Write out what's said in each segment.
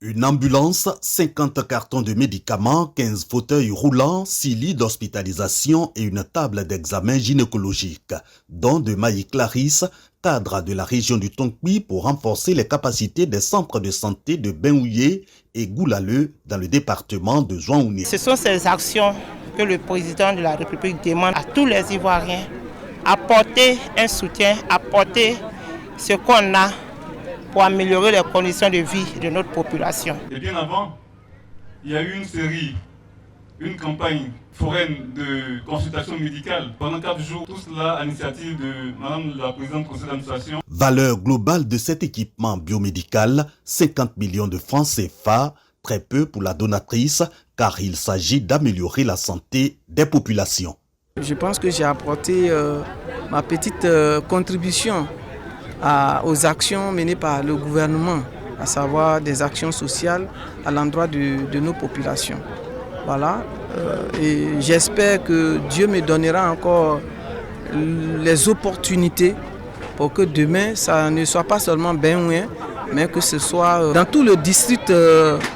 Une ambulance, 50 cartons de médicaments, 15 fauteuils roulants, 6 lits d'hospitalisation et une table d'examen gynécologique, dont de Maï Clarisse, cadre de la région du Tonkpi pour renforcer les capacités des centres de santé de Benouillé et Goulaleu dans le département de Zouaouni. Ce sont ces actions que le président de la République demande à tous les Ivoiriens, apporter un soutien, apporter ce qu'on a pour améliorer les conditions de vie de notre population. Et bien avant, il y a eu une campagne foraine de consultation médicale pendant 4 jours. Tout cela à l'initiative de Madame la Présidente du Conseil d'administration. Valeur globale de cet équipement biomédical, 50 millions de francs CFA, très peu pour la donatrice, car il s'agit d'améliorer la santé des populations. Je pense que j'ai apporté ma petite contribution aux actions menées par le gouvernement, à savoir des actions sociales à l'endroit de nos populations. Voilà. Et j'espère que Dieu me donnera encore les opportunités pour que demain, ça ne soit pas seulement Benoué, mais que ce soit dans tout le district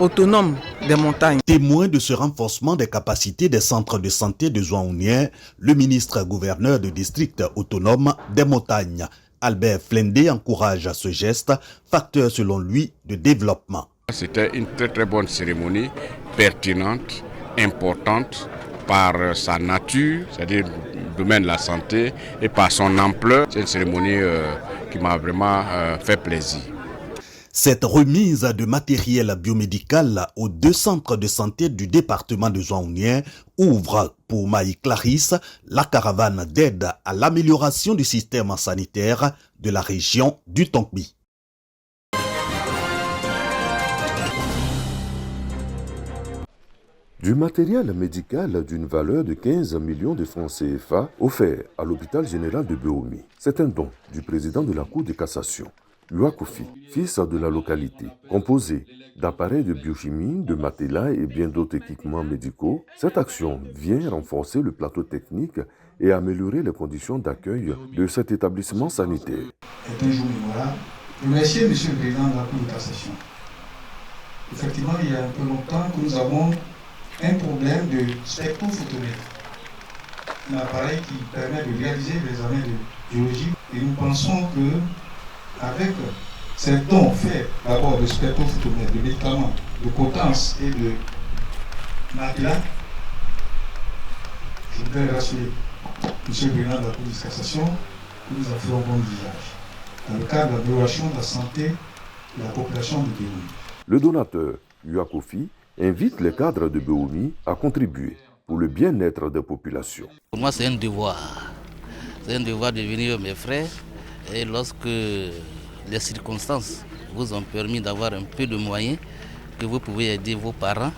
autonome des montagnes. Témoin de ce renforcement des capacités des centres de santé de Zouaounien, le ministre-gouverneur du district autonome des montagnes, Albert Flendé, encourage à ce geste, facteur selon lui de développement. C'était une très bonne cérémonie, pertinente, importante par sa nature, c'est-à-dire le domaine de la santé, et par son ampleur. C'est une cérémonie qui m'a vraiment fait plaisir. Cette remise de matériel biomédical aux 2 centres de santé du département de Zouaounien ouvre pour Maï Clarisse la caravane d'aide à l'amélioration du système sanitaire de la région du Tonkpi. Du matériel médical d'une valeur de 15 millions de francs CFA offert à l'hôpital général de Beomi. C'est un don du président de la Cour de cassation, Yuakofi, fils de la localité, composé d'appareils de biochimie, de matelas et bien d'autres équipements médicaux. Cette action vient renforcer le plateau technique et améliorer les conditions d'accueil de cet établissement sanitaire. C'est un jour mémorable. Merci, Monsieur le Président de la Cour de cassation. Effectivement, il y a un peu longtemps que nous avons un problème de spectrophotomètre, un appareil qui permet de réaliser les examens de biologie. Et nous pensons que avec ces dons faits d'abord de spectrophotomètre, de médicaments, de potences et de matelas, je voudrais rassurer Monsieur le Président de la Cour de cassation que nous en ferons bon usage dans le cadre de l'amélioration de la santé de la population de Beomi. Le donateur Yuakofi invite les cadres de Beomi à contribuer pour le bien-être des populations. Pour moi, c'est un devoir. C'est un devoir de venir mes frères. Et lorsque les circonstances vous ont permis d'avoir un peu de moyens, que vous pouvez aider vos parents,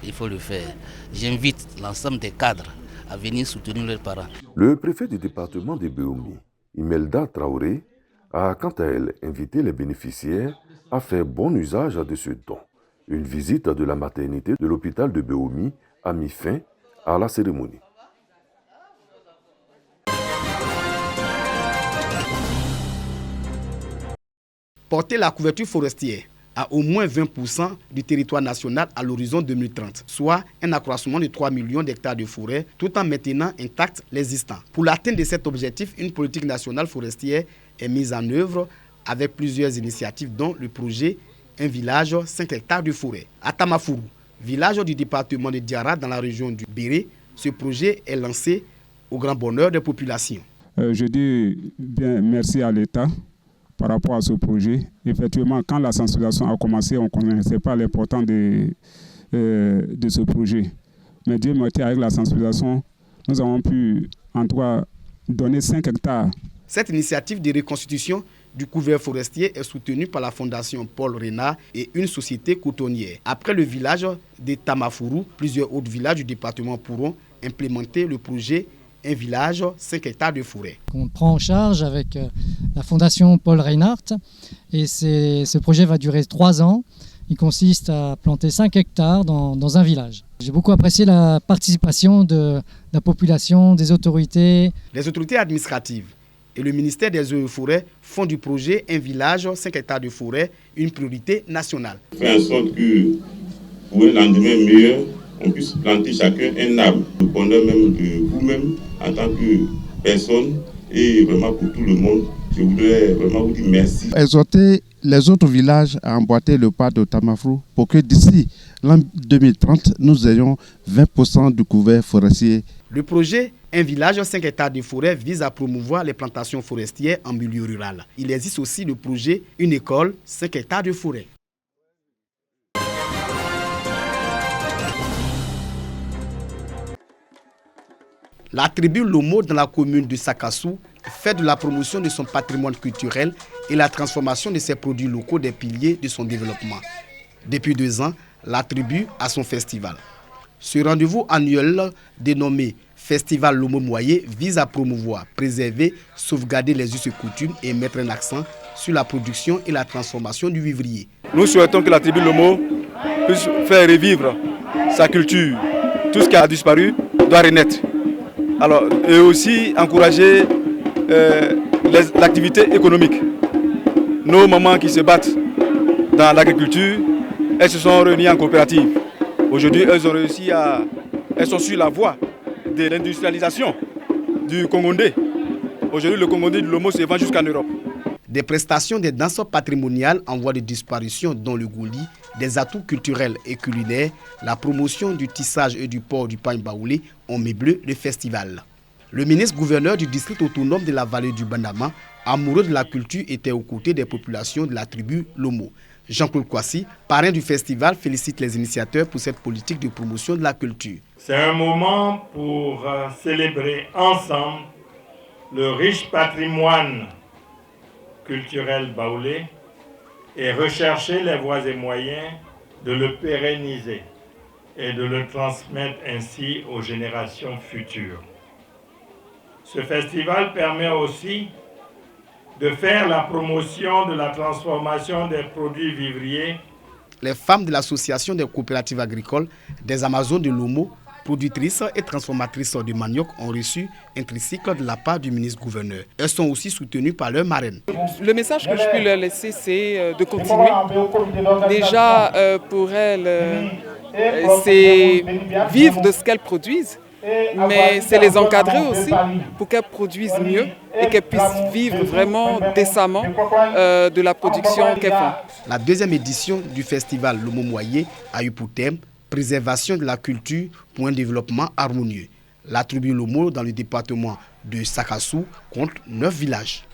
il faut le faire. J'invite l'ensemble des cadres à venir soutenir leurs parents. Le préfet du département de Beomi, Imelda Traoré, a quant à elle invité les bénéficiaires à faire bon usage de ce don. Une visite de la maternité de l'hôpital de Beomi a mis fin à la cérémonie. Porter la couverture forestière à au moins 20% du territoire national à l'horizon 2030, soit un accroissement de 3 millions d'hectares de forêt, tout en maintenant intact l'existant. Pour l'atteinte de cet objectif, une politique nationale forestière est mise en œuvre avec plusieurs initiatives, dont le projet Un village 5 hectares de forêt. À Tamafourou, village du département de Diara dans la région du Béré, ce projet est lancé au grand bonheur des populations. Je dis bien merci à l'État par rapport à ce projet. Effectivement, quand la sensibilisation a commencé, on ne connaissait pas l'importance de ce projet. Mais Dieu merci, avec la sensibilisation, nous avons pu en tout cas donner 5 hectares. Cette initiative de reconstitution du couvert forestier est soutenue par la Fondation Paul Renard et une société cotonnière. Après le village de Tamafourou, plusieurs autres villages du département pourront implémenter le projet Un village 5 hectares de forêt. On prend en charge avec la Fondation Paul Reinhardt et ce projet va durer 3 ans. Il consiste à planter 5 hectares dans un village. J'ai beaucoup apprécié la participation de la population, des autorités. Les autorités administratives et le ministère des Eaux et Forêts font du projet Un village, 5 hectares de forêt, une priorité nationale. Faire en sorte que pour un lendemain meilleur, on puisse planter chacun un arbre, dépendant même de vous-même en tant que personne et vraiment pour tout le monde. Je voudrais vraiment vous dire merci. Exhorter les autres villages à emboîter le pas de Tamafrou pour que d'ici l'an 2030, nous ayons 20% de couverts forestiers. Le projet Un village, 5 hectares de forêt vise à promouvoir les plantations forestières en milieu rural. Il existe aussi le projet Une école, 5 hectares de forêt. La tribu Lomo dans la commune de Sakassou fait de la promotion de son patrimoine culturel et la transformation de ses produits locaux des piliers de son développement. Depuis 2 ans, la tribu a son festival. Ce rendez-vous annuel dénommé Festival Lomo Moyé vise à promouvoir, préserver, sauvegarder les us et coutumes et mettre un accent sur la production et la transformation du vivrier. Nous souhaitons que la tribu Lomo puisse faire revivre sa culture. Tout ce qui a disparu doit renaître. Alors, et aussi encourager l'activité économique. Nos mamans qui se battent dans l'agriculture, elles se sont réunies en coopérative. Aujourd'hui, elles sont sur la voie de l'industrialisation du Congondé. Aujourd'hui, le Congondé de Lomo se vend jusqu'en Europe. Des prestations des danses patrimoniales en voie de disparition dont le gouli, des atouts culturels et culinaires, la promotion du tissage et du port du pain baoulé ont meublé le festival. Le ministre-gouverneur du district autonome de la vallée du Bandama, amoureux de la culture, était aux côtés des populations de la tribu Lomo. Jean-Claude Kouassi, parrain du festival, félicite les initiateurs pour cette politique de promotion de la culture. C'est un moment pour célébrer ensemble le riche patrimoine culturel baoulé et rechercher les voies et moyens de le pérenniser et de le transmettre ainsi aux générations futures. Ce festival permet aussi de faire la promotion de la transformation des produits vivriers. Les femmes de l'association des coopératives agricoles des Amazones de Lomo, productrices et transformatrices de manioc, ont reçu un tricycle de la part du ministre-gouverneur. Elles sont aussi soutenues par leur marraine. Le message que je peux leur laisser, c'est de continuer. Déjà, pour elles, c'est vivre de ce qu'elles produisent, mais c'est les encadrer aussi pour qu'elles produisent mieux et qu'elles puissent vivre vraiment décemment de la production qu'elles font. La deuxième édition du festival Lomo Moyé a eu pour thème préservation de la culture pour un développement harmonieux. La tribu Lomo dans le département de Sakassou compte 9 villages.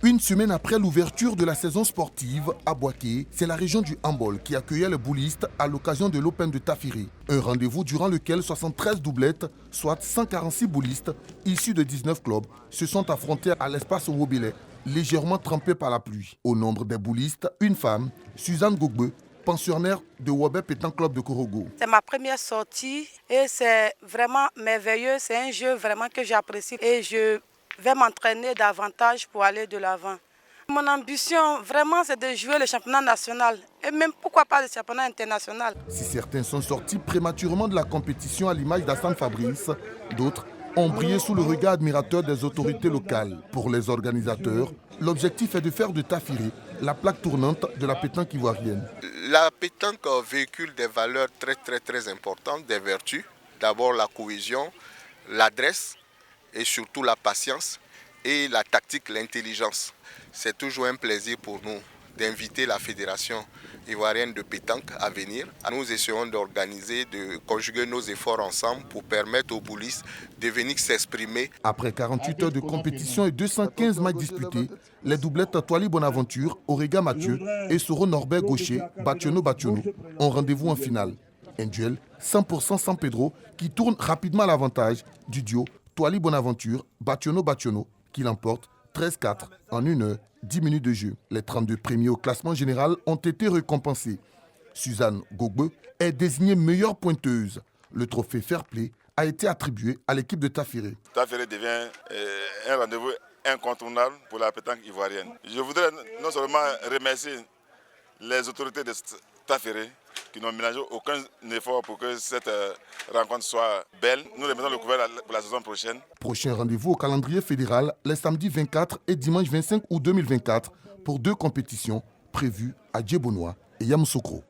Une semaine après l'ouverture de la saison sportive à Boaké, c'est la région du handball qui accueillait les boulistes à l'occasion de l'Open de Tafiri. Un rendez-vous durant lequel 73 doublettes, soit 146 boulistes, issus de 19 clubs, se sont affrontés à l'espace Wobélé, légèrement trempés par la pluie. Au nombre des boulistes, une femme, Suzanne Gogbe, pensionnaire de Wobé Pétan Club de Korogo. C'est ma première sortie et c'est vraiment merveilleux. C'est un jeu vraiment que j'apprécie et je vais m'entraîner davantage pour aller de l'avant. Mon ambition, vraiment, c'est de jouer le championnat national et même, pourquoi pas, le championnat international. Si certains sont sortis prématurément de la compétition à l'image d'Assane Fabrice, d'autres ont brillé sous le regard admirateur des autorités locales. Pour les organisateurs, l'objectif est de faire de Tafiri la plaque tournante de la pétanque ivoirienne. La pétanque véhicule des valeurs très importantes, des vertus. D'abord la cohésion, l'adresse, et surtout la patience et la tactique, l'intelligence. C'est toujours un plaisir pour nous d'inviter la Fédération ivoirienne de pétanque à venir. Nous essayons d'organiser, de conjuguer nos efforts ensemble pour permettre aux boulistes de venir s'exprimer. Après 48 heures de compétition et 215 matchs disputés, les doublettes Toali Bonaventure, Orega Mathieu et Soro Norbert Gaucher, Bationo ont rendez-vous en finale. Un duel 100% San Pedro qui tourne rapidement à l'avantage du duo Toali Bonaventure, Bationo, qui l'emporte 13-4 en 1 heure, 10 minutes de jeu. Les 32 premiers au classement général ont été récompensés. Suzanne Gogbe est désignée meilleure pointeuse. Le trophée Fair Play a été attribué à l'équipe de Tafiri. Tafiri devient un rendez-vous incontournable pour la pétanque ivoirienne. Je voudrais non seulement remercier les autorités de Tafiri qui n'ont ménagé aucun effort pour que cette rencontre soit belle. Nous remettons le couvert pour la saison prochaine. Prochain rendez-vous au calendrier fédéral les samedis 24 et dimanche 25 août 2024 pour 2 compétitions prévues à Djebonois et Yamoussoukro.